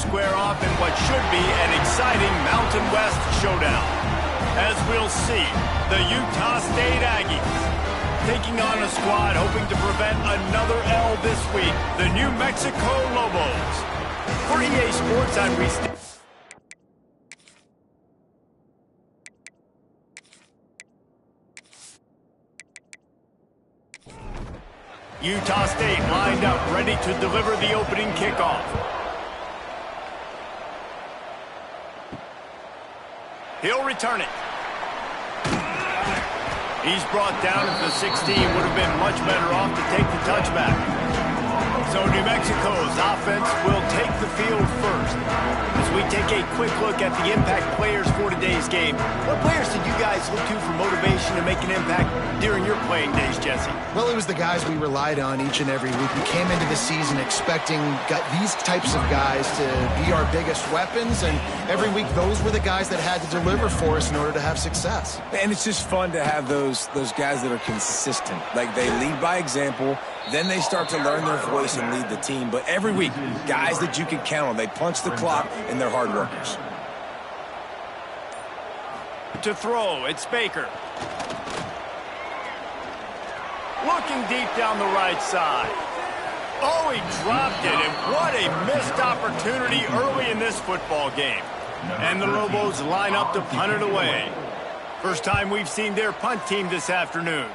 square off in what should be an exciting Mountain West showdown. As we'll see, the Utah State Aggies taking on a squad hoping to prevent another L this week, the New Mexico Lobos. For EA Sports, I'm Reese. Utah State lined up, ready to deliver the opening kickoff. He'll return it. He's brought down at the 16. Would have been much better off to take the touchback. So New Mexico's offense will take the field first. As we take a quick look at the impact players for today's game, what players did you guys look to for motivation to make an impact during your playing days, Jesse? Well, it was the guys we relied on each and every week. We came into the season expecting these types of guys to be our biggest weapons, and every week those were the guys that had to deliver for us in order to have success. And it's just fun to have those guys that are consistent. Like, they lead by example, then they start to learn their voice and lead the team. But every week, guys that you can count on, they punch the clock, and they're hard workers. To throw, it's Baker. Looking deep down the right side. Oh, he dropped it, and what a missed opportunity early in this football game. And the Lobos line up to punt it away. First time we've seen their punt team this afternoon.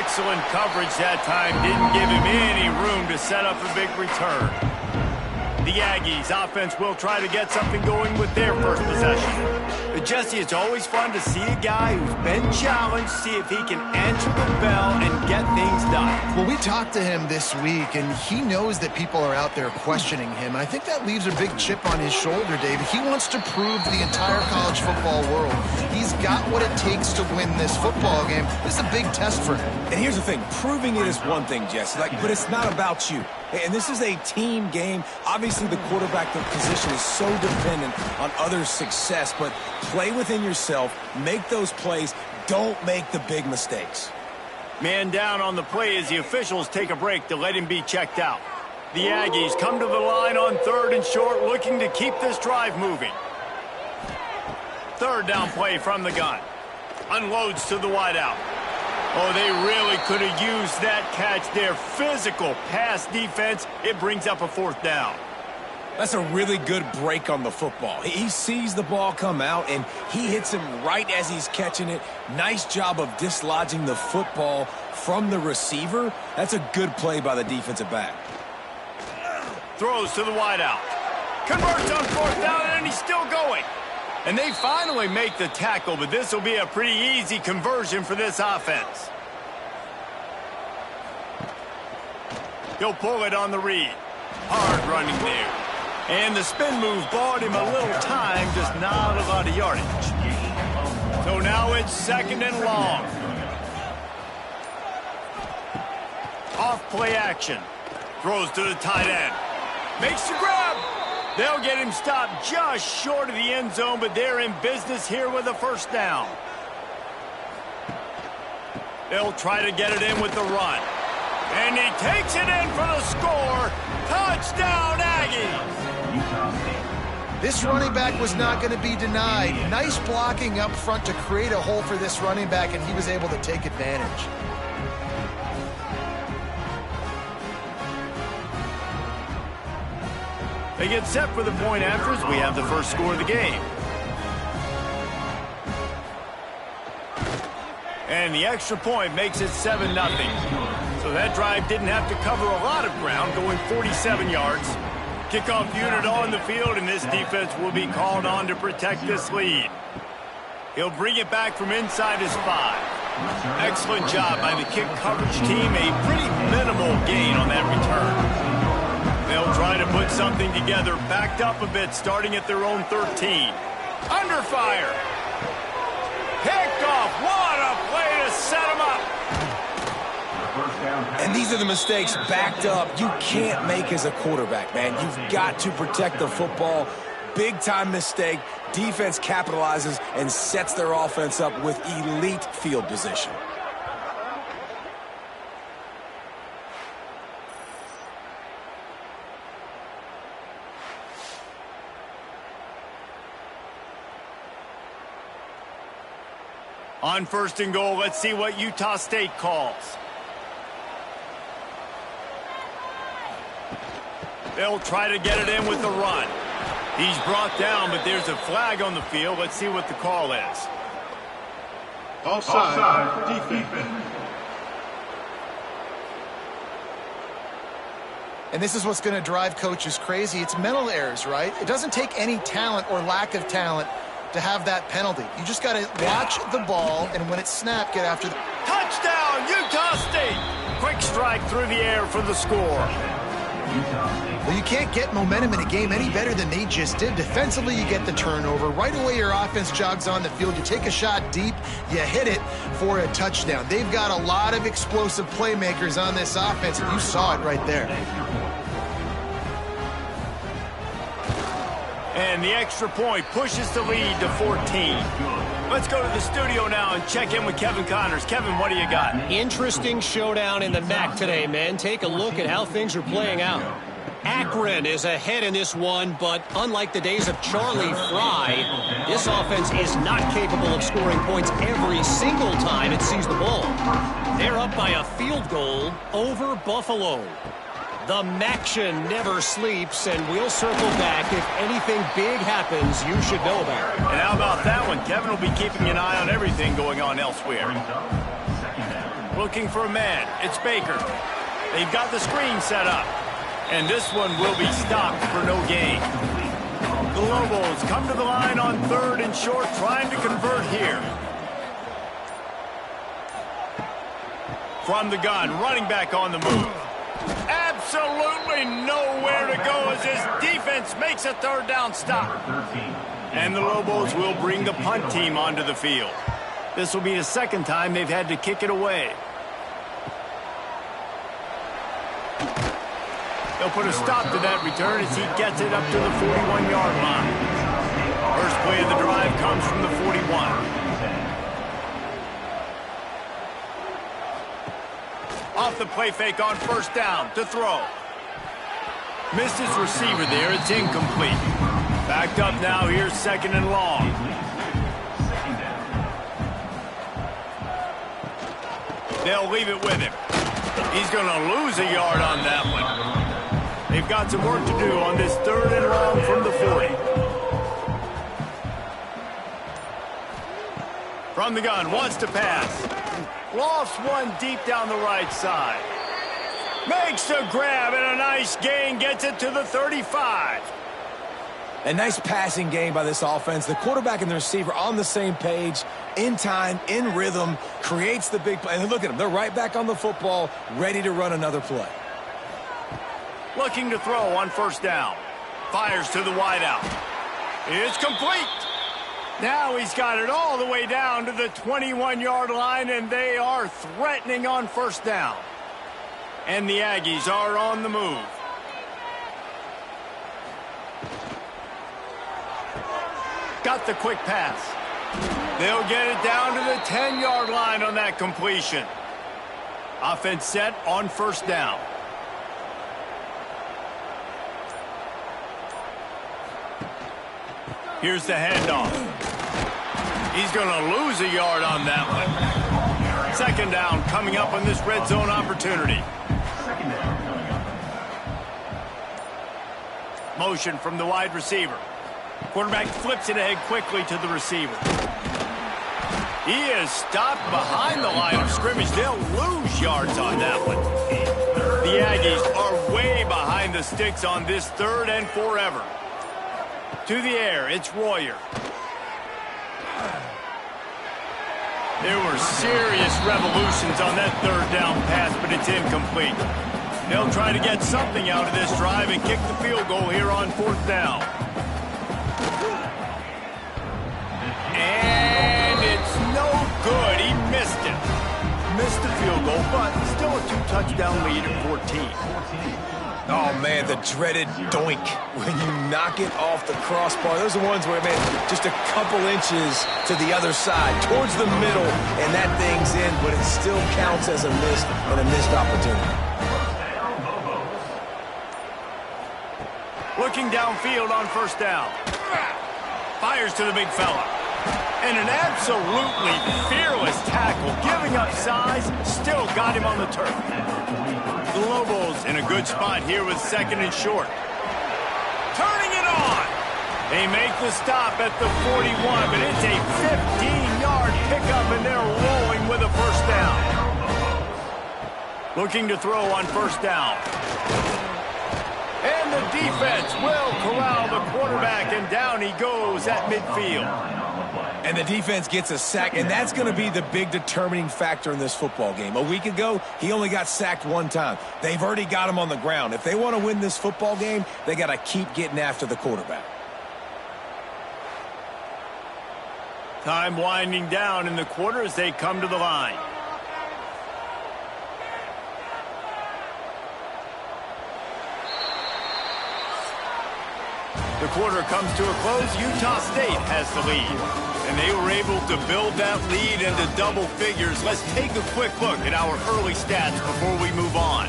Excellent coverage that time. Didn't give him any room to set up a big return. The Aggies offense will try to get something going with their first possession. But Jesse, it's always fun to see a guy who's been challenged, see if he can answer the bell and get things done. Well, we talked to him this week, and he knows that people are out there questioning him. I think that leaves a big chip on his shoulder, David. He wants to prove to the entire college football world he's got what it takes to win this football game. This is a big test for him. And here's the thing. Proving it is one thing, Jesse, but it's not about you. And this is a team game. Obviously, the quarterback position is so dependent on others' success, but play within yourself, make those plays, don't make the big mistakes. Man down on the play as the officials take a break to let him be checked out. The Aggies come to the line on 3rd and short, looking to keep this drive moving. 3rd down play from the gun. Unloads to the wideout. Oh, they really could have used that catch there. Physical pass defense. It brings up a 4th down. That's a really good break on the football. He sees the ball come out, and he hits him right as he's catching it. Nice job of dislodging the football from the receiver. That's a good play by the defensive back. Throws to the wideout. Converts on 4th down, and he's still going. And they finally make the tackle, but this will be a pretty easy conversion for this offense. He'll pull it on the read. Hard running there. And the spin move bought him a little time, just not a lot of yardage. So now it's 2nd and long. Off play action. Throws to the tight end. Makes the grab. They'll get him stopped just short of the end zone, but they're in business here with a 1st down. They'll try to get it in with the run. And he takes it in for the score. Touchdown, Aggies! This running back was not going to be denied. Nice blocking up front to create a hole for this running back, and he was able to take advantage. They get set for the point after as we have the first score of the game. And the extra point makes it 7-0. So that drive didn't have to cover a lot of ground, going 47 yards. Kickoff unit on the field, and this defense will be called on to protect this lead. He'll bring it back from inside his 5. Excellent job by the kick coverage team. A pretty minimal gain on that return. They'll try to put something together, backed up a bit, starting at their own 13. Under fire. Picked off. What a play to set him up. And these are the mistakes backed up you can't make as a quarterback, man. You've got to protect the football. Big-time mistake. Defense capitalizes and sets their offense up with elite field position. On 1st and goal, let's see what Utah State calls. They'll try to get it in with the run. He's brought down, but there's a flag on the field. Let's see what the call is. Offside for defense. And this is what's going to drive coaches crazy. It's mental errors, right? It doesn't take any talent or lack of talent to have that penalty. You just got to watch the ball, and when it's snapped, get after the... Touchdown, Utah State! Quick strike through the air for the score. Well, you can't get momentum in a game any better than they just did. Defensively, you get the turnover. Right away, your offense jogs on the field. You take a shot deep, you hit it for a touchdown. They've got a lot of explosive playmakers on this offense, and you saw it right there. And the extra point pushes the lead to 14. Let's go to the studio now and check in with Kevin Connors. Kevin, what do you got? Interesting showdown in the MAC today, man. Take a look at how things are playing out. Akron is ahead in this one, but unlike the days of Charlie Fry, this offense is not capable of scoring points every single time it sees the ball. They're up by a field goal over Buffalo. The Maction never sleeps, and we'll circle back if anything big happens you should know about. And how about that one? Kevin will be keeping an eye on everything going on elsewhere. Looking for a man. It's Baker. They've got the screen set up. And this one will be stopped for no gain. The Lobos come to the line on 3rd and short, trying to convert here. From the gun, running back on the move. Absolutely nowhere to go as this defense makes a 3rd down stop. And the Lobos will bring the punt team onto the field. This will be the 2nd time they've had to kick it away. He'll put a stop to that return as he gets it up to the 41-yard line. First play of the drive comes from the 41. Off the play fake on 1st down to throw. Missed his receiver there. It's incomplete. Backed up now. Here's 2nd and long. They'll leave it with him. He's going to lose a yard on that one. They've got some work to do on this 3rd and long from the 40. From the gun, wants to pass. Lost one deep down the right side. Makes a grab and a nice gain. Gets it to the 35. A nice passing game by this offense. The quarterback and the receiver on the same page, in time, in rhythm, creates the big play. And look at them. They're right back on the football, ready to run another play. Looking to throw on 1st down. Fires to the wideout. It's complete. Now he's got it all the way down to the 21-yard line, and they are threatening on 1st down. And the Aggies are on the move. Got the quick pass. They'll get it down to the 10-yard line on that completion. Offense set on 1st down. Here's the handoff. He's going to lose a yard on that one. 2nd down coming up on this red zone opportunity. Motion from the wide receiver. Quarterback flips it ahead quickly to the receiver. He is stopped behind the line of scrimmage. They'll lose yards on that one. The Aggies are way behind the sticks on this 3rd and forever. To the air, it's Royer. There were serious revolutions on that 3rd down pass, but it's incomplete. They'll try to get something out of this drive and kick the field goal here on 4th down. And it's no good. He missed it. Missed the field goal, but still a 2-touchdown lead at 14. Oh, man, the dreaded doink when you knock it off the crossbar. Those are ones where, man, just a couple inches to the other side, towards the middle, and that thing's in, but it still counts as a miss and a missed opportunity. Looking downfield on 1st down. Fires to the big fella. And an absolutely fearless tackle, giving up size, still got him on the turf. The Lobos in a good spot here with second and short. Turning it on. They make the stop at the 41, but it's a 15-yard pickup, and they're rolling with a first down. Looking to throw on first down. And the defense will corral the quarterback, and down he goes at midfield. And the defense gets a sack, and that's going to be the big determining factor in this football game. A week ago, he only got sacked one time. They've already got him on the ground. If they want to win this football game, they got to keep getting after the quarterback. Time winding down in the quarter as they come to the line. The quarter comes to a close. Utah State has the lead. And they were able to build that lead into double figures. Let's take a quick look at our early stats before we move on.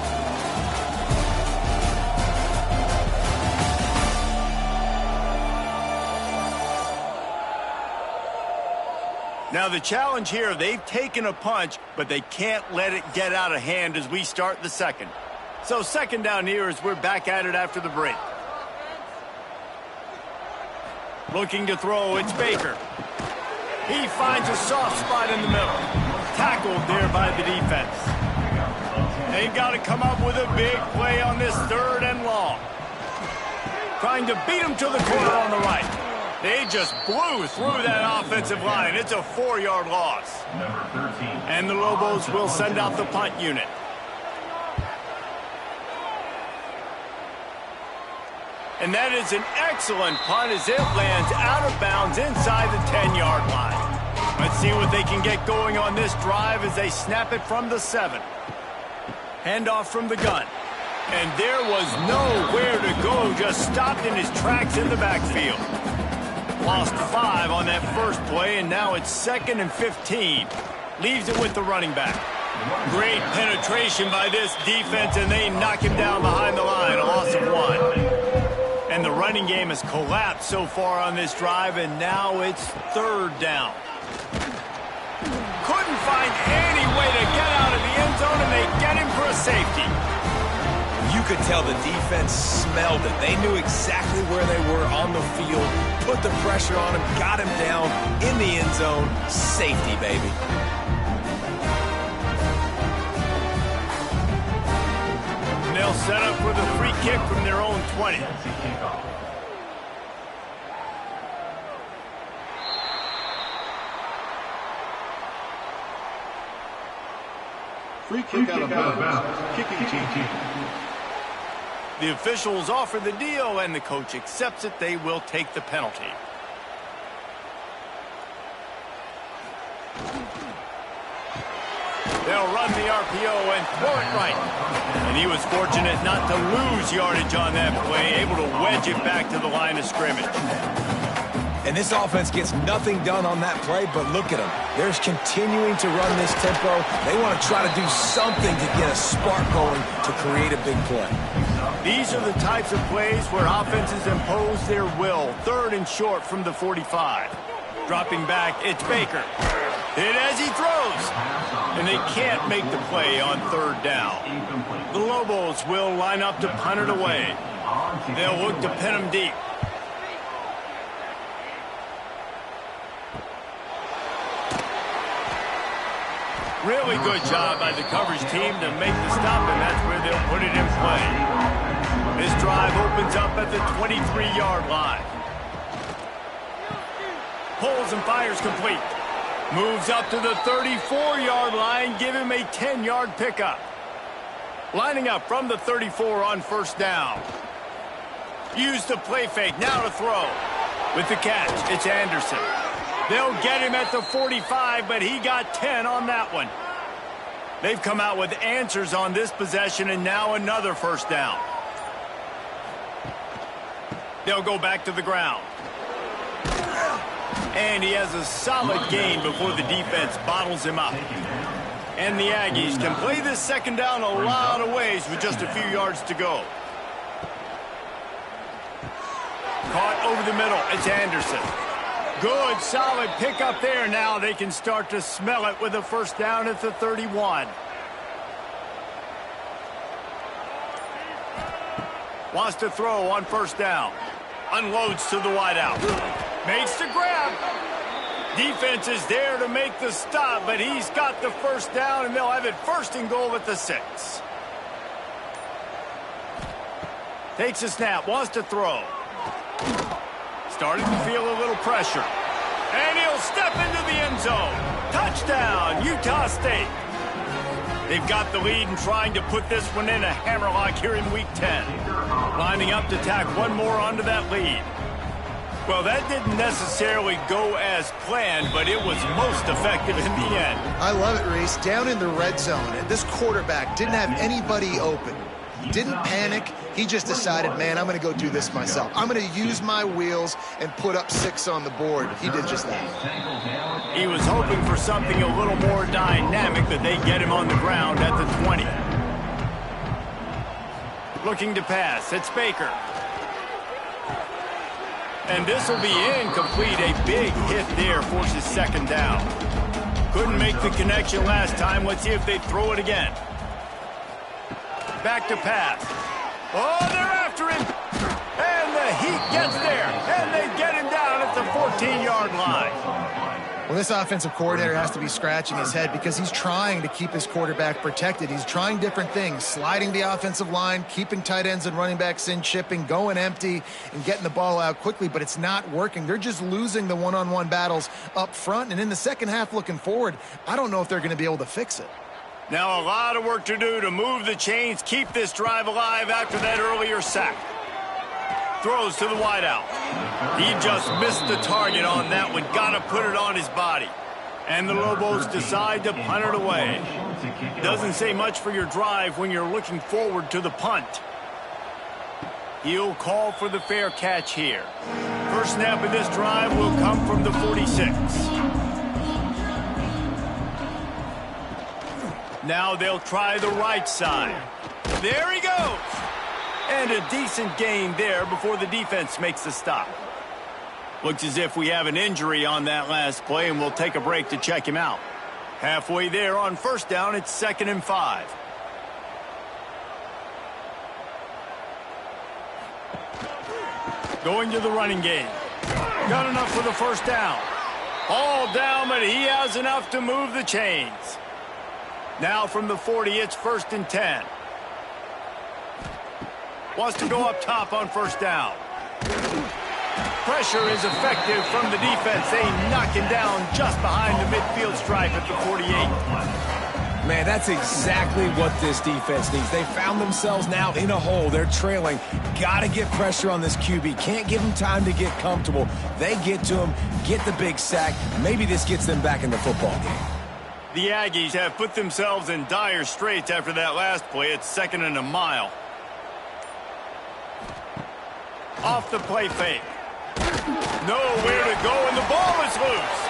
Now the challenge here, they've taken a punch, but they can't let it get out of hand as we start the second. So second down here as we're back at it after the break. Looking to throw, it's Baker. He finds a soft spot in the middle. Tackled there by the defense. They've got to come up with a big play on this third and long. Trying to beat him to the corner on the right. They just blew through that offensive line. It's a 4-yard loss. And the Lobos will send out the punt unit. And that is an excellent punt as it lands out of bounds inside the 10-yard line. Let's see what they can get going on this drive as they snap it from the 7. Handoff from the gun. And there was nowhere to go, just stopped in his tracks in the backfield. Lost 5 on that first play, and now it's 2nd and 15. Leaves it with the running back. Great penetration by this defense, and they knock him down behind the line, a loss of 1. And the running game has collapsed so far on this drive, and now it's 3rd down. Couldn't find any way to get out of the end zone, and they get him for a safety. You could tell the defense smelled it. They knew exactly where they were on the field, put the pressure on him, got him down in the end zone. Safety, baby. And they'll set up with a free kick from their own 20. Free kick out of bounds. Kicking team. The officials offer the deal, and the coach accepts it. They will take the penalty. They'll run the RPO and throw it right. And he was fortunate not to lose yardage on that play, able to wedge it back to the line of scrimmage. And this offense gets nothing done on that play, but look at them. They're continuing to run this tempo. They want to try to do something to get a spark going to create a big play. These are the types of plays where offenses impose their will. 3rd and short from the 45. Dropping back, it's Baker. Hit as he throws. And they can't make the play on 3rd down. The Lobos will line up to punt it away. They'll look to pin him deep. Really good job by the coverage team to make the stop, and that's where they'll put it in play. This drive opens up at the 23-yard line. Pulls and fires complete. Moves up to the 34-yard line, give him a 10-yard pickup. Lining up from the 34 on first down. Use the play fake, now to throw. With the catch, it's Anderson. They'll get him at the 45, but he got 10 on that one. They've come out with answers on this possession, and now another first down. They'll go back to the ground. And he has a solid gain before the defense bottles him up. And the Aggies can play this second down a lot of ways with just a few yards to go. Caught over the middle, it's Anderson. Good, solid pickup there. Now they can start to smell it with a first down at the 31. Wants to throw on first down. Unloads to the wideout. Makes the grab. Defense is there to make the stop, but he's got the first down, and they'll have it first and goal at the 6. Takes a snap, wants to throw. Starting to feel a little pressure. And he'll step into the end zone. Touchdown, Utah State. They've got the lead and trying to put this one in a hammerlock here in Week 10. Lining up to tack one more onto that lead. Well, that didn't necessarily go as planned, but it was most effective in the end. I love it, Reese. Down in the red zone, and this quarterback didn't have anybody open. Didn't panic. He just decided, man, I'm going to go do this myself. I'm going to use my wheels and put up 6 on the board. He did just that. He was hoping for something a little more dynamic, but they get him on the ground at the 20. Looking to pass. It's Baker. And this will be incomplete. A big hit there forces second down. Couldn't make the connection last time. Let's see if they throw it again. Back to pass. Oh, they're after him. And the Heat gets there. And they get him down at the 14-yard line. Well, this offensive coordinator has to be scratching his head because he's trying to keep his quarterback protected. He's trying different things, sliding the offensive line, keeping tight ends and running backs in, chipping, going empty, and getting the ball out quickly, but it's not working. They're just losing the one-on-one battles up front, and in the second half looking forward, I don't know if they're going to be able to fix it. Now a lot of work to do to move the chains, keep this drive alive after that earlier sack. Throws to the wideout. He just missed the target on that one. Got to put it on his body. And the Lobos decide to punt it away. Doesn't say much for your drive when you're looking forward to the punt. He'll call for the fair catch here. First snap of this drive will come from the 46. Now they'll try the right side. There he goes. And a decent gain there before the defense makes the stop. Looks as if we have an injury on that last play, and we'll take a break to check him out. Halfway there on first down, it's 2nd and 5. Going to the running game. Got enough for the first down. All down, but he has enough to move the chains. Now from the 40, it's 1st and 10. Wants to go up top on first down. Pressure is effective from the defense. They knock him down just behind the midfield stripe at the 48. Man, that's exactly what this defense needs. They found themselves now in a hole. They're trailing. Got to get pressure on this QB. Can't give him time to get comfortable. They get to him, get the big sack. Maybe this gets them back in the football game. The Aggies have put themselves in dire straits after that last play. It's 2nd and a mile. Off the play fake. Nowhere to go, and the ball is loose.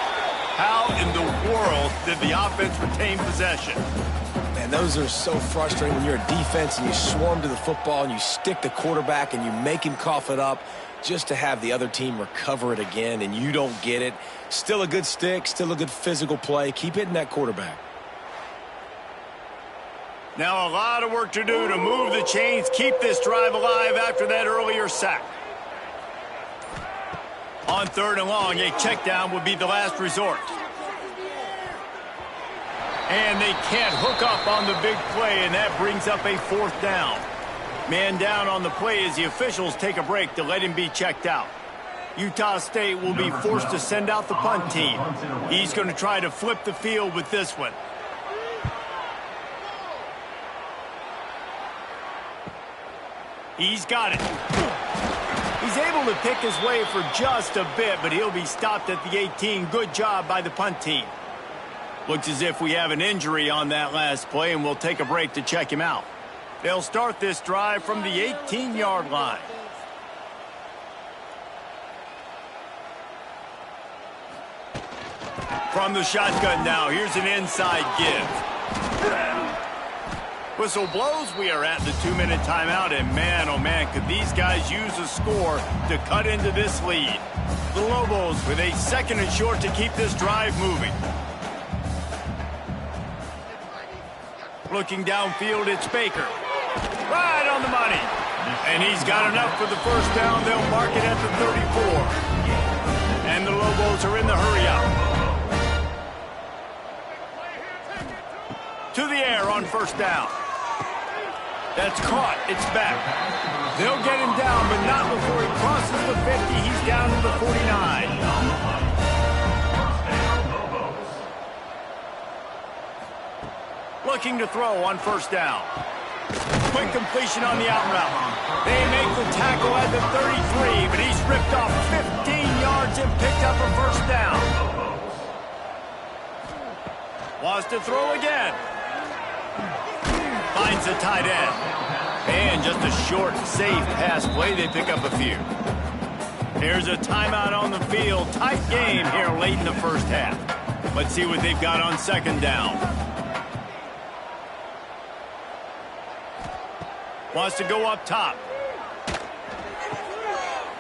How in the world did the offense retain possession? Man, those are so frustrating when you're a defense and you swarm to the football and you stick the quarterback and you make him cough it up just to have the other team recover it again, and you don't get it. Still a good stick, still a good physical play. Keep hitting that quarterback. Now a lot of work to do to move the chains, keep this drive alive after that earlier sack. On 3rd and long, a check down would be the last resort. And they can't hook up on the big play, and that brings up a 4th down. Man down on the play as the officials take a break to let him be checked out. Utah State will be forced to send out the punt team. He's going to try to flip the field with this one. He's got it. He's able to pick his way for just a bit, but he'll be stopped at the 18. Good job by the punt team. Looks as if we have an injury on that last play, and we'll take a break to check him out. They'll start this drive from the 18-yard line. From the shotgun now, here's an inside give. Whistle blows, we are at the 2-minute timeout, and man, oh man, could these guys use a score to cut into this lead. The Lobos with a 2nd and short to keep this drive moving. Looking downfield, it's Baker. Right on the money. And he's got enough for the first down. They'll mark it at the 34. And the Lobos are in the hurry-up. To the air on first down. That's caught. It's back. They'll get him down, but not before he crosses the 50. He's down to the 49. Looking to throw on first down. Quick completion on the out route. They make the tackle at the 33, but he's ripped off 15 yards and picked up a first down. Wants to throw again. Finds the tight end. And just a short, safe pass play. They pick up a few. Here's a timeout on the field. Tight game here late in the first half. Let's see what they've got on second down. Wants to go up top.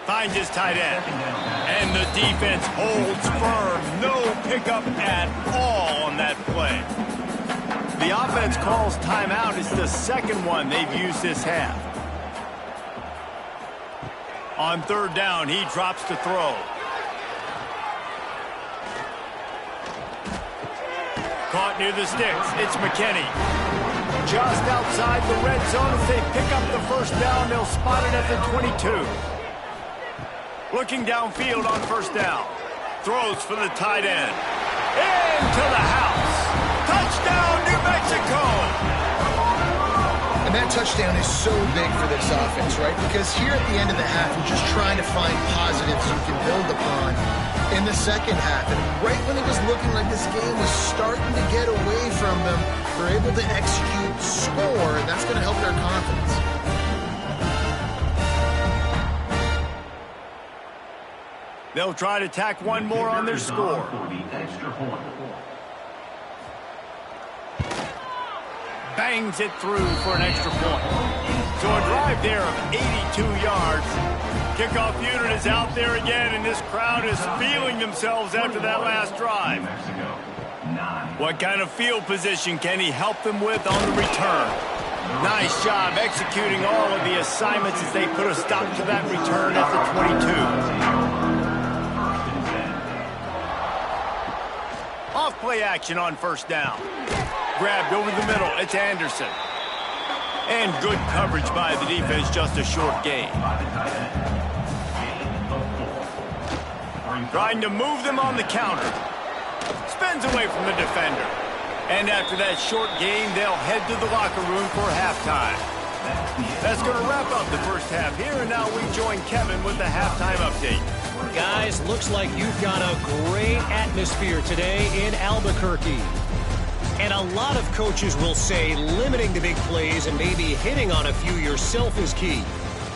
Finds his tight end. And the defense holds firm. No pickup at all on that play. The offense calls timeout. It's the second one they've used this half. On third down, he drops to throw. Caught near the sticks. It's McKinney. Just outside the red zone. As they pick up the first down, they'll spot it at the 22. Looking downfield on first down. Throws for the tight end. Into the house. Touchdown, New Mexico! And that touchdown is so big for this offense, right? Because here at the end of the half, you're just trying to find positives you can build upon in the second half. And right when it was looking like this game was starting to get away from them, they're able to execute, score, and that's going to help their confidence. They'll try to tack one more on their score. Bangs it through for an extra point. So a drive there of 82 yards. Kickoff unit is out there again, and this crowd is feeling themselves after that last drive. What kind of field position can he help them with on the return? Nice job executing all of the assignments as they put a stop to that return at the 22. Off play action on first down. Grabbed over the middle. It's Anderson. And good coverage by the defense, just a short gain. Trying to move them on the counter. Spins away from the defender. And after that short gain, they'll head to the locker room for halftime. That's going to wrap up the first half here, and now we join Kevin with the halftime update. Guys, looks like you've got a great atmosphere today in Albuquerque. And a lot of coaches will say limiting the big plays and maybe hitting on a few yourself is key.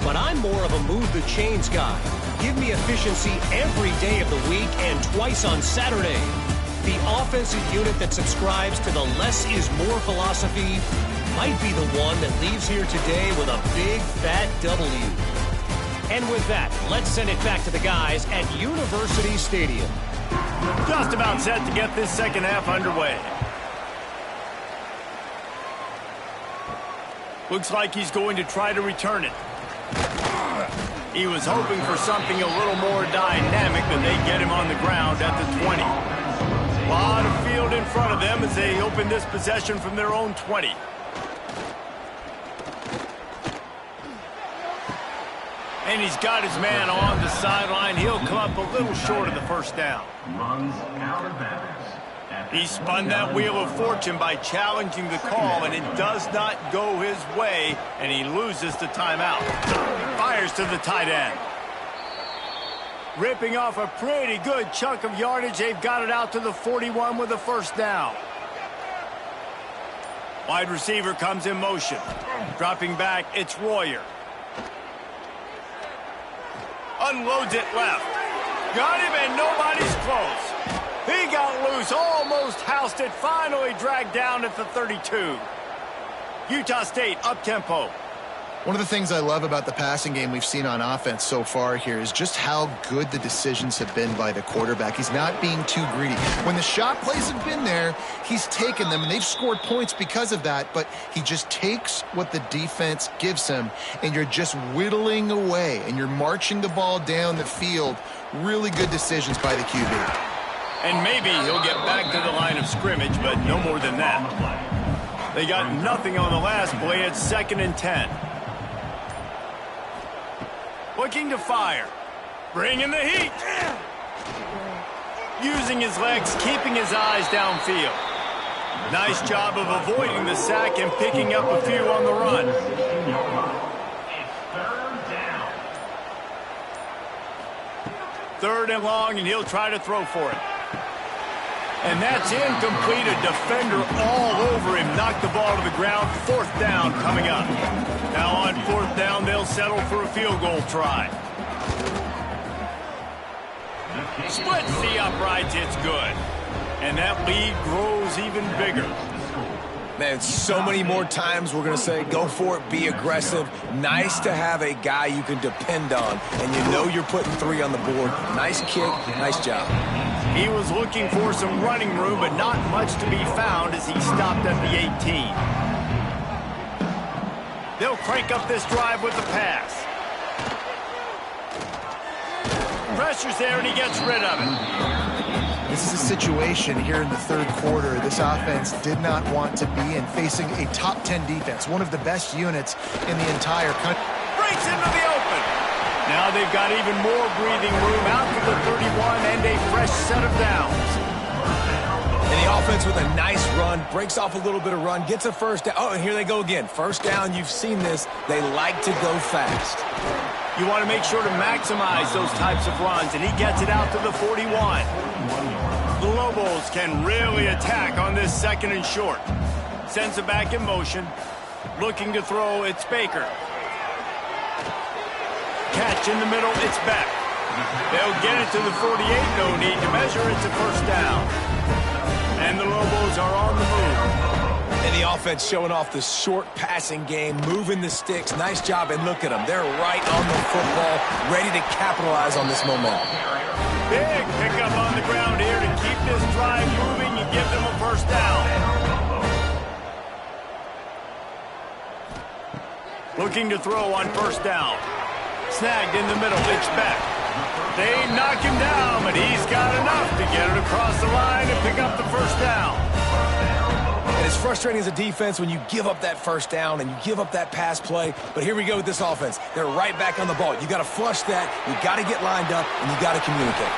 But I'm more of a move the chains guy. Give me efficiency every day of the week and twice on Saturday. The offensive unit that subscribes to the less is more philosophy might be the one that leaves here today with a big fat W. And with that, let's send it back to the guys at University Stadium. Just about set to get this second half underway. Looks like he's going to try to return it. He was hoping for something a little more dynamic, but they get him on the ground at the 20. A lot of field in front of them as they open this possession from their own 20. And he's got his man on the sideline. He'll come up a little short of the first down. Runs out of bounds. He spun that wheel of fortune by challenging the call, and it does not go his way, and he loses the timeout. Fires to the tight end. Ripping off a pretty good chunk of yardage. They've got it out to the 41 with a first down. Wide receiver comes in motion. Dropping back, it's Royer. Unloads it left. Got him, and nobody's close. He got loose, almost housed it, finally dragged down at the 32. Utah State up-tempo. One of the things I love about the passing game we've seen on offense so far here is just how good the decisions have been by the quarterback. He's not being too greedy. When the shot plays have been there, he's taken them, and they've scored points because of that, but he just takes what the defense gives him, and you're just whittling away, and you're marching the ball down the field. Really good decisions by the QB. And maybe he'll get back to the line of scrimmage, but no more than that. They got nothing on the last play. It's 2nd and 10. Looking to fire. Bringing the heat. Using his legs, keeping his eyes downfield. Nice job of avoiding the sack and picking up a few on the run. Third and long, and he'll try to throw for it. And that's incomplete. A defender all over him. Knocked the ball to the ground. 4th down coming up. Now on 4th down, they'll settle for a field goal try. Splits the uprights. It's good. And that lead grows even bigger. Man, so many more times we're going to say, go for it, be aggressive. Nice to have a guy you can depend on, and you know you're putting 3 on the board. Nice kick, nice job. He was looking for some running room, but not much to be found as he stopped at the 18. They'll crank up this drive with the pass. Pressure's there, and he gets rid of it. This is a situation here in the 3rd quarter this offense did not want to be in, facing a top 10 defense, one of the best units in the entire country. Breaks into the open. Now they've got even more breathing room out to the 31 and a fresh set of downs. And the offense with a nice run, breaks off a little bit of run, gets a 1st down. Oh, and here they go again. 1st down, you've seen this. They like to go fast. You want to make sure to maximize those types of runs, and he gets it out to the 41. The Lobos can really attack on this 2nd and short. Sends it back in motion. Looking to throw, it's Baker. Catch in the middle, it's Beck. They'll get it to the 48, no need to measure, it's a 1st down. And the Lobos are on the move. And the offense showing off the short passing game, moving the sticks. Nice job, and look at them. They're right on the football, ready to capitalize on this momentum. Big pickup on the ground here to keep this drive moving and give them a 1st down. Looking to throw on 1st down. Snagged in the middle, it's Beck. They knock him down, but he's got enough to get it across the line and pick up the 1st down. And it's frustrating as a defense when you give up that 1st down and you give up that pass play. But here we go with this offense. They're right back on the ball. You got to flush that. You got to get lined up, and you got to communicate.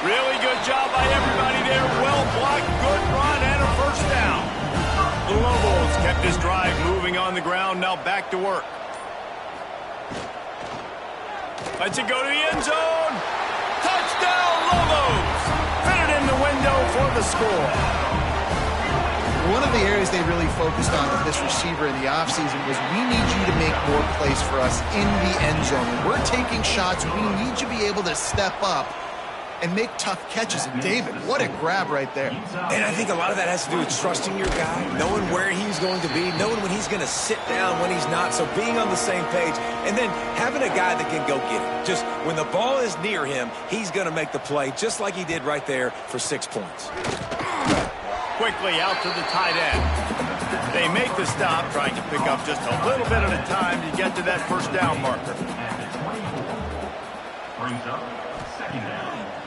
Really good job by everybody there. Well blocked, good run, and a 1st down. The Lobos kept this drive moving on the ground. Now back to work. Lets it go to the end zone. Touchdown, Lobos! Fit it in the window for the score. One of the areas they really focused on with this receiver in the offseason was, we need you to make more plays for us in the end zone. When we're taking shots, we need you to be able to step up and make tough catches. And David, what a grab right there. And I think a lot of that has to do with trusting your guy, knowing where he's going to be, knowing when he's going to sit down, when he's not. So being on the same page, and then having a guy that can go get it. Just when the ball is near him, he's going to make the play, just like he did right there for 6 points. Quickly out to the tight end. They make the stop, trying to pick up just a little bit at a time to get to that 1st down marker.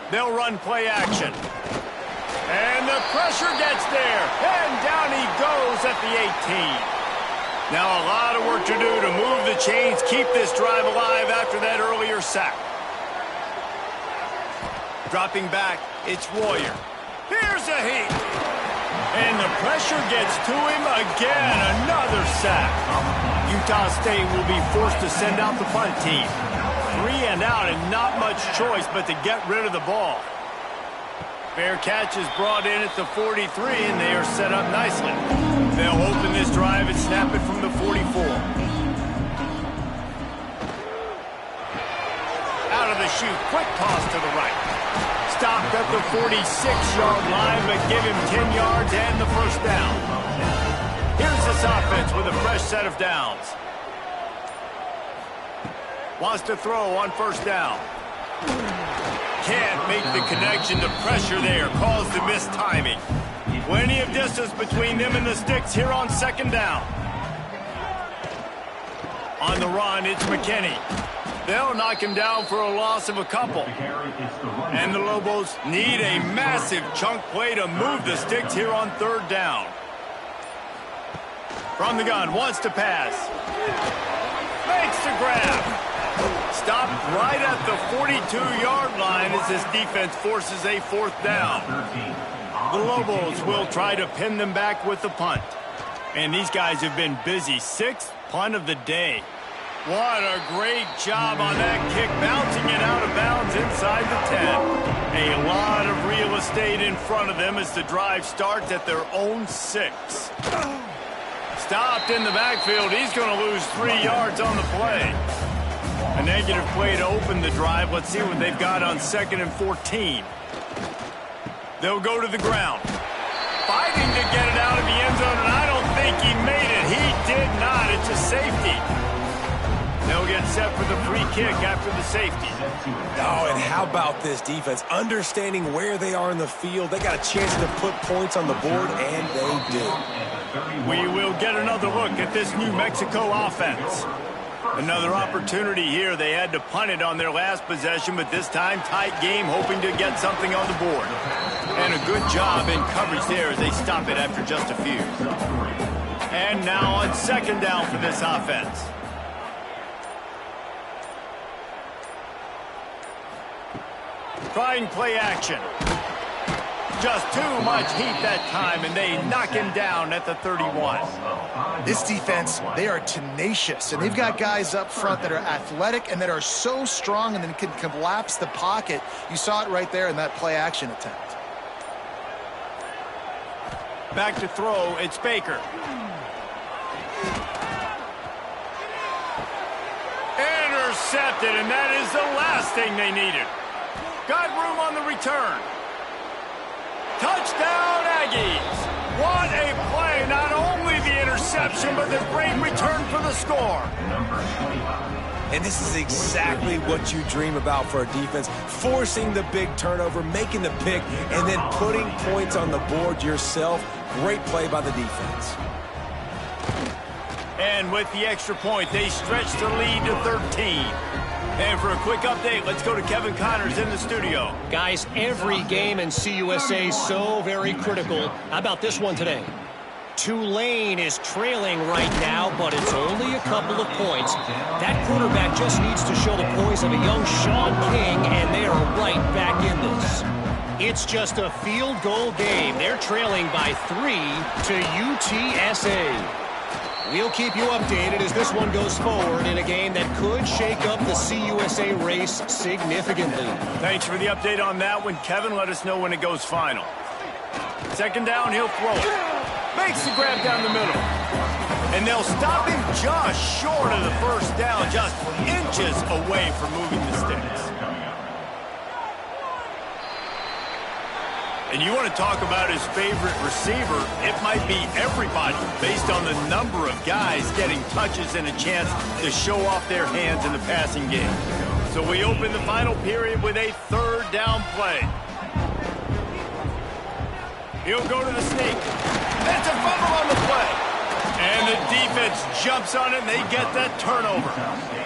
They'll run play action. And the pressure gets there. And down he goes at the 18. Now a lot of work to do to move the chains, keep this drive alive after that earlier sack. Dropping back, it's Royer. Here's a heat. And the pressure gets to him again. Another sack. Utah State will be forced to send out the punt team. 3 and out, and not much choice but to get rid of the ball. Fair catch is brought in at the 43, and they are set up nicely. They'll open this drive and snap it from the 44. Out of the chute, quick toss to the right. Stopped at the 46-yard line, but give him 10 yards and the 1st down. Here's the this offense with a fresh set of downs. Wants to throw on first down. Can't make the connection. The pressure there caused the missed timing. Plenty of distance between them and the sticks here on second down. On the run, it's McKinney. They'll knock him down for a loss of a couple. And the Lobos need a massive chunk play to move the sticks here on third down. From the gun, wants to pass. Makes the grab. Stopped right at the 42-yard line as this defense forces a fourth down. The Lobos will try to pin them back with the punt. And these guys have been busy. Sixth punt of the day. What a great job on that kick, bouncing it out of bounds inside the 10. A lot of real estate in front of them as the drive starts at their own 6. Stopped in the backfield. He's going to lose 3 yards on the play. A negative play to open the drive. Let's see what they've got on 2nd and 14. They'll go to the ground. Fighting to get it out of the end zone, and I don't think he made it. He did not. It's a safety. They'll get set for the free kick after the safety. Oh, and how about this defense? Understanding where they are in the field. They got a chance to put points on the board, and they do. We will get another look at this New Mexico offense. Another opportunity here. They had to punt it on their last possession, but this time tight game, hoping to get something on the board. And a good job in coverage there as they stop it after just a few. And now on second down for this offense. Trying play action. Just too much heat that time, and they knock him down at the 31. This defense, they are tenacious, and they've got guys up front that are athletic and that are so strong and then can collapse the pocket. You saw it right there in that play action attempt. Back to throw, it's Baker. Intercepted, and that is the last thing they needed. Got room on the return. Touchdown, Aggies. What a play. Not only the interception, but the great return for the score. And this is exactly what you dream about for a defense. Forcing the big turnover, making the pick, and then putting points on the board yourself. Great play by the defense. And with the extra point, they stretch the lead to 13. And for a quick update, let's go to Kevin Connors in the studio. Guys, every game in CUSA is so very critical. How about this one today? Tulane is trailing right now, but it's only a couple of points. That quarterback just needs to show the poise of a young Sean King, and they are right back in this. It's just a field goal game. They're trailing by 3 to UTSA. We'll keep you updated as this one goes forward in a game that could shake up the CUSA race significantly. Thanks for the update on that one, Kevin. Let us know when it goes final. Second down, he'll throw it. Makes the grab down the middle. And they'll stop him just short of the first down, just inches away from moving the sticks. And you want to talk about his favorite receiver, it might be everybody based on the number of guys getting touches and a chance to show off their hands in the passing game. So we open the final period with a third down play. He'll go to the sneak. That's a fumble on the play. And the defense jumps on it and they get that turnover.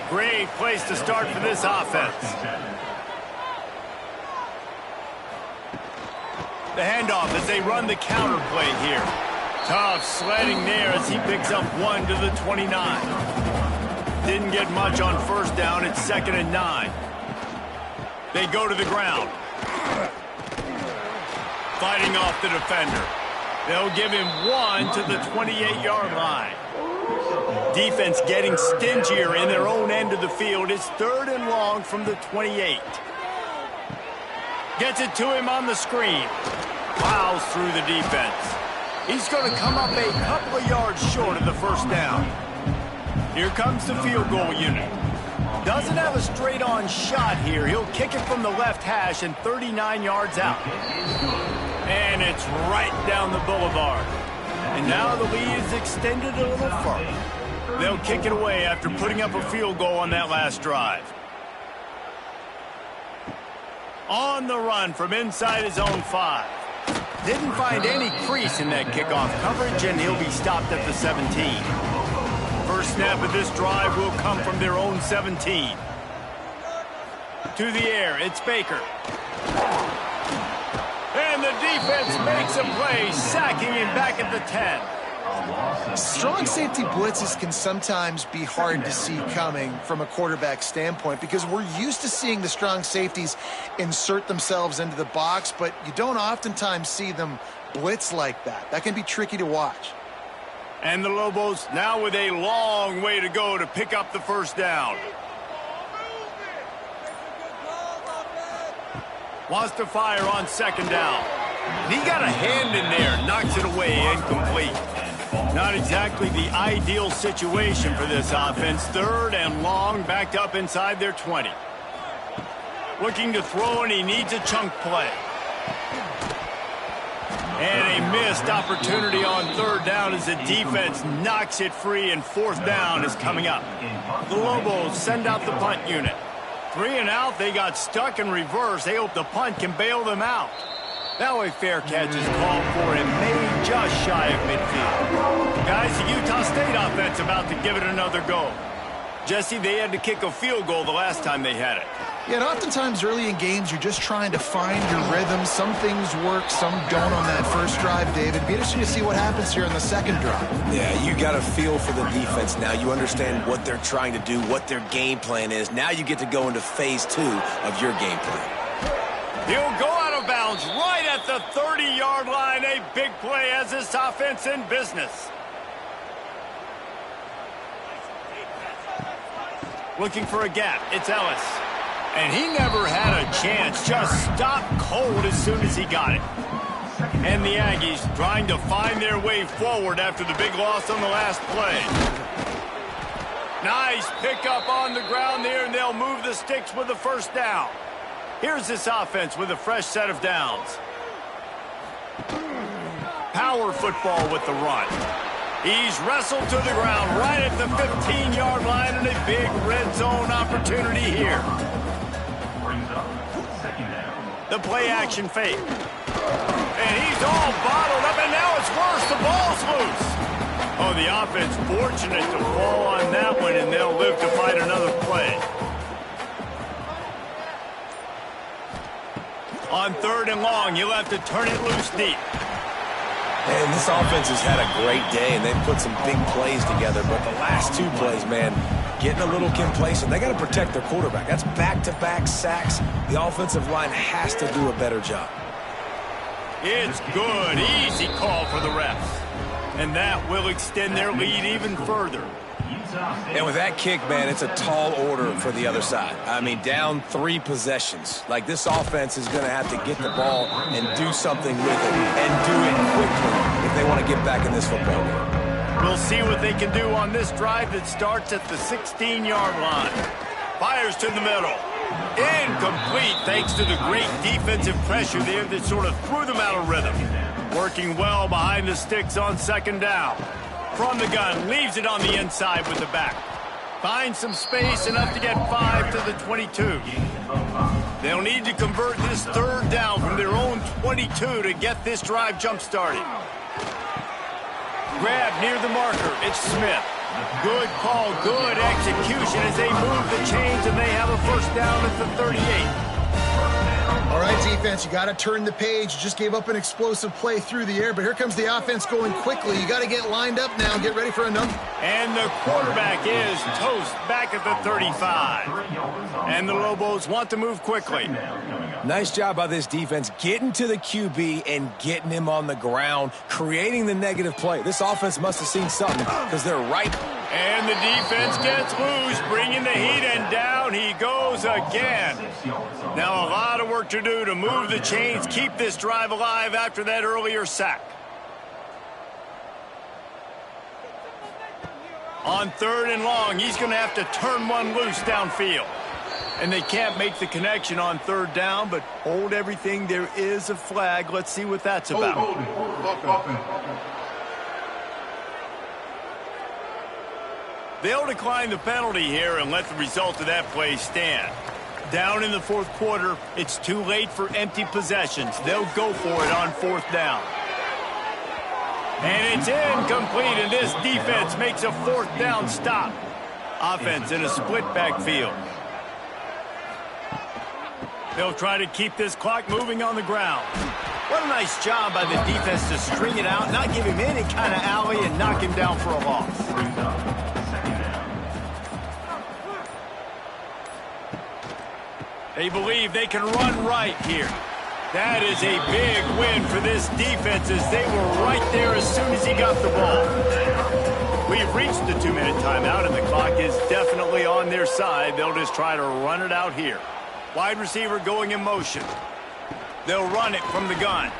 Great place to start for this offense. The handoff as they run the counter play here. Tough sledding there as he picks up 1 to the 29. Didn't get much on first down. It's 2nd and 9. They go to the ground. Fighting off the defender. They'll give him 1 to the 28-yard line. Defense getting stingier in their own end of the field. It's 3rd and long from the 28. Gets it to him on the screen. Plows through the defense. He's going to come up a couple of yards short of the first down. Here comes the field goal unit. Doesn't have a straight-on shot here. He'll kick it from the left hash and 39 yards out. And it's right down the boulevard. And now the lead is extended a little further. They'll kick it away after putting up a field goal on that last drive. On the run from inside his own 5. Didn't find any crease in that kickoff coverage, and he'll be stopped at the 17. First snap of this drive will come from their own 17. To the air, it's Baker. And the defense makes a play, sacking him back at the 10. Strong safety blitzes can sometimes be hard to see coming from a quarterback standpoint because we're used to seeing the strong safeties insert themselves into the box, but you don't oftentimes see them blitz like that. That can be tricky to watch. And the Lobos now with a long way to go to pick up the first down. Wants to fire on second down. He got a hand in there, knocks it away, incomplete. Not exactly the ideal situation for this offense. Third and long, backed up inside their 20. Looking to throw, and he needs a chunk play. And a missed opportunity on third down as the defense knocks it free, and fourth down is coming up. The Lobos send out the punt unit. 3 and out, they got stuck in reverse. They hope the punt can bail them out. Now a fair catch is called for and made just shy of midfield. Guys, the Utah State offense about to give it another go. Jesse, they had to kick a field goal the last time they had it. Yeah, and oftentimes early in games, you're just trying to find your rhythm. Some things work, some don't on that first drive, David. Be interesting to see what happens here in the second drive. Yeah, you got a feel for the defense now. You understand what they're trying to do, what their game plan is. Now you get to go into phase 2 of your game plan. He'll go out of bounds right at the 30-yard line. A big play as this offense in business. Looking for a gap. It's Ellis. And he never had a chance. Just stopped cold as soon as he got it. And the Aggies trying to find their way forward after the big loss on the last play. Nice pickup on the ground there, and they'll move the sticks with the first down. Here's this offense with a fresh set of downs. Power football with the run. He's wrestled to the ground right at the 15-yard line, and a big red zone opportunity here. The play action fake. And he's all bottled up, and now it's worse. The ball's loose. Oh, the offense fortunate to fall on that one, and they'll live to fight another play. On third and long, you'll have to turn it loose deep. And this offense has had a great day, and they've put some big plays together. But the last 2 plays, man, getting a little complacent. They got to protect their quarterback. That's back-to-back sacks. The offensive line has to do a better job. It's good. Easy call for the refs. And that will extend their lead even further. And with that kick, man, it's a tall order for the other side. I mean, down 3 possessions. Like, this offense is going to have to get the ball and do something with it, and do it quickly if they want to get back in this football game. We'll see what they can do on this drive that starts at the 16-yard line. Fires to the middle. Incomplete thanks to the great defensive pressure there that sort of threw them out of rhythm. Working well behind the sticks on second down. From the gun, leaves it on the inside with the back. Finds some space, enough to get 5 to the 22. They'll need to convert this third down from their own 22 to get this drive jump-started. Grab near the marker. It's Smith. Good call, good execution as they move the chains, and they have a first down at the 38. All right, defense, you got to turn the page. You just gave up an explosive play through the air, but here comes the offense going quickly. You got to get lined up now and get ready for another. And the quarterback is toast back at the 35. And the Lobos want to move quickly. Nice job by this defense getting to the QB and getting him on the ground, creating the negative play. This offense must have seen something because they're right. And the defense gets loose, bringing the heat, and down he goes again. Now a lot of work to do to move the chains, keep this drive alive after that earlier sack. On third and long, he's going to have to turn one loose downfield. And they can't make the connection on third down, but hold everything. There is a flag. Let's see what that's about. They'll decline the penalty here and let the result of that play stand. Down in the fourth quarter, it's too late for empty possessions. They'll go for it on fourth down. And it's incomplete, and this defense makes a fourth down stop. Offense in a split backfield. They'll try to keep this clock moving on the ground. What a nice job by the defense to string it out, not give him any kind of alley, and knock him down for a loss. They believe they can run right here. That is a big win for this defense as they were right there as soon as he got the ball. We've reached the 2-minute timeout, and the clock is definitely on their side. They'll just try to run it out here. Wide receiver going in motion. They'll run it from the gun.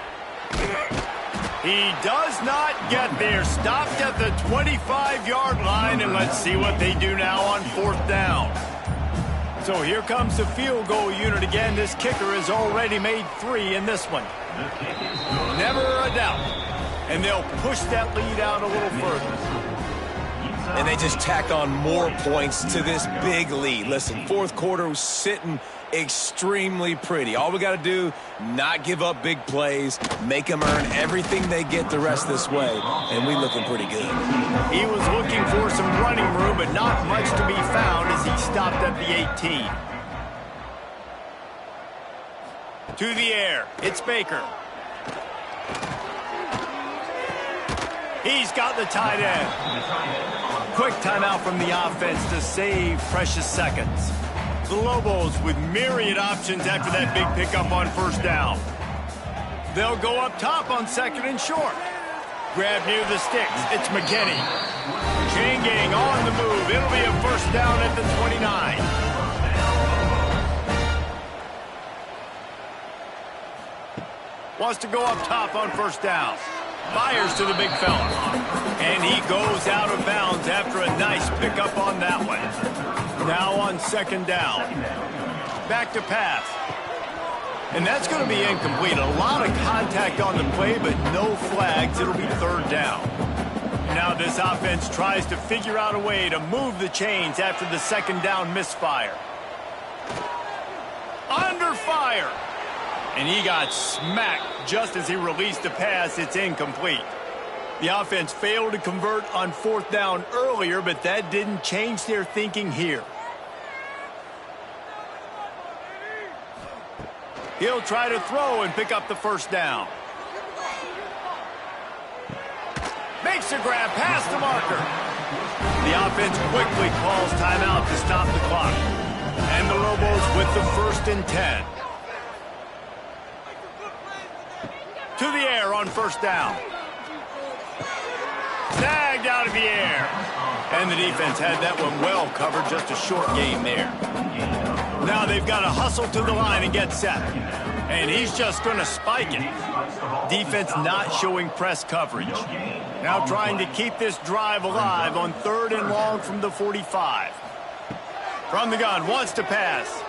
He does not get there. Stopped at the 25-yard line, and let's see what they do now on fourth down. So here comes the field goal unit again. This kicker has already made 3 in this one. Never a doubt. And they'll push that lead out a little further. And they just tack on more points to this big lead. Listen, fourth quarter was sitting extremely pretty. All we got to do, not give up big plays, make them earn everything they get the rest this way, and we looking pretty good. He was looking for some running room, but not much to be found as he stopped at the 18. To the air, it's Baker. He's got the tight end. Quick timeout from the offense to save precious seconds. The Lobos with myriad options after that big pickup on first down. They'll go up top on second and short. Grab near the sticks. It's McKinney. Chain gang on the move. It'll be a first down at the 29. Wants to go up top on first down. Fires to the big fella. And he goes out of bounds after a nice pickup on that one. Now on second down. Back to pass. And that's going to be incomplete. A lot of contact on the play, but no flags. It'll be third down. Now this offense tries to figure out a way to move the chains after the second down misfire. Under fire. And he got smacked just as he released the pass. It's incomplete. The offense failed to convert on fourth down earlier, but that didn't change their thinking here. He'll try to throw and pick up the first down. Makes a grab past the marker. The offense quickly calls timeout to stop the clock. And the Lobos with the 1st and 10. To the air on first down. Snagged out of the air. And the defense had that one well covered. Just a short game there. Now they've got to hustle to the line and get set. And he's just going to spike it. Defense not showing press coverage. Now trying to keep this drive alive on 3rd and long from the 45. From the gun, wants to pass.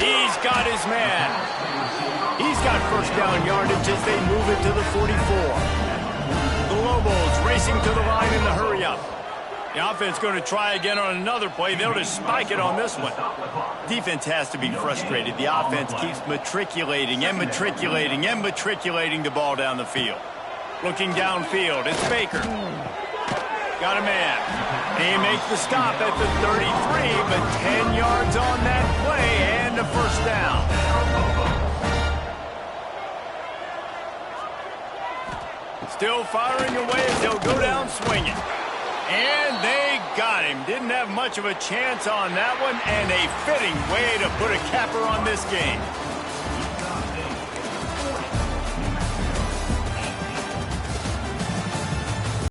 He's got his man. He's got first down yardage as they move it to the 44. The Lobos racing to the line in the hurry-up. The offense going to try again on another play. They'll just spike it on this one. Defense has to be frustrated. The offense keeps matriculating and matriculating and matriculating the ball down the field. Looking downfield, it's Baker. Got a man. He makes the stop at the 33, but 10 yards on that play and a first down. Still firing away as they'll go down swinging. And they got him. Didn't have much of a chance on that one, and a fitting way to put a capper on this game.